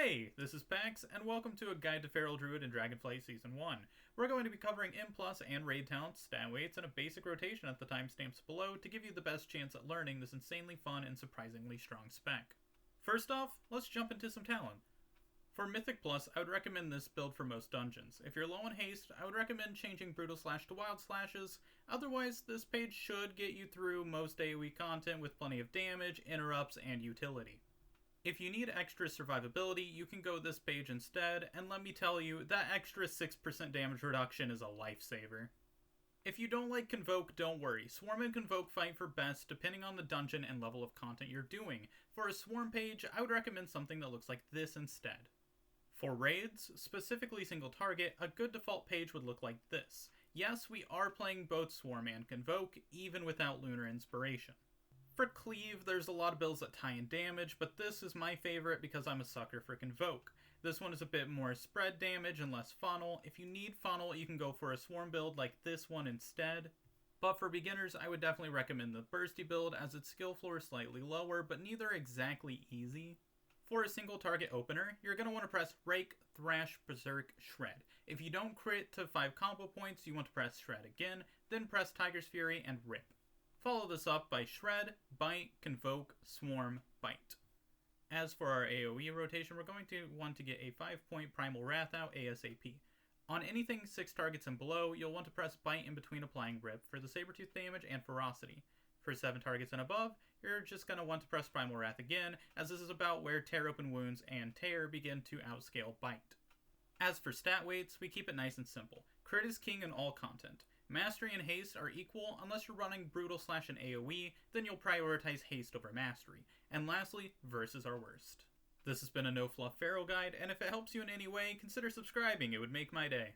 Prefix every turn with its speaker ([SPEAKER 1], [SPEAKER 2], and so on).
[SPEAKER 1] Hey, this is Pax, and welcome to a Guide to Feral Druid in Dragonflight Season 1. We're going to be covering M+, and raid talents, stat weights, and a basic rotation at the timestamps below to give you the best chance at learning this insanely fun and surprisingly strong spec. First off, let's jump into some talent. For Mythic Plus, I would recommend this build for most dungeons. If you're low on haste, I would recommend changing Brutal Slash to Wild Slashes. Otherwise, this page should get you through most AoE content with plenty of damage, interrupts, and utility. If you need extra survivability, you can go this page instead, and let me tell you, that extra 6% damage reduction is a lifesaver. If you don't like Convoke, don't worry. Swarm and Convoke fight for best depending on the dungeon and level of content you're doing. For a Swarm page, I would recommend something that looks like this instead. For raids, specifically single target, a good default page would look like this. Yes, we are playing both Swarm and Convoke, even without Lunar Inspiration. For Cleave, there's a lot of builds that tie in damage, but this is my favorite because I'm a sucker for Convoke. This one is a bit more spread damage and less funnel. If you need funnel, you can go for a Swarm build like this one instead. But for beginners, I would definitely recommend the Bursty build as its skill floor is slightly lower, but neither exactly easy. For a single target opener, you're going to want to press Rake, Thrash, Berserk, Shred. If you don't crit to 5 combo points, you want to press Shred again, then press Tiger's Fury and Rip. Follow this up by Shred, Bite, Convoke, Swarm, Bite. As for our AoE rotation, we're going to want to get a 5-point Primal Wrath out ASAP. On anything 6 targets and below, you'll want to press Bite in between applying Rip for the Sabertooth damage and Ferocity. For 7 targets and above, you're just going to want to press Primal Wrath again, as this is about where Tear Open Wounds and Tear begin to outscale Bite. As for stat weights, we keep it nice and simple. Crit is king in all content. Mastery and Haste are equal unless you're running Brutal Slash and AoE, then you'll prioritize Haste over Mastery. And lastly, Verses are worst. This has been a No Fluff Feral guide, and if it helps you in any way, consider subscribing, it would make my day.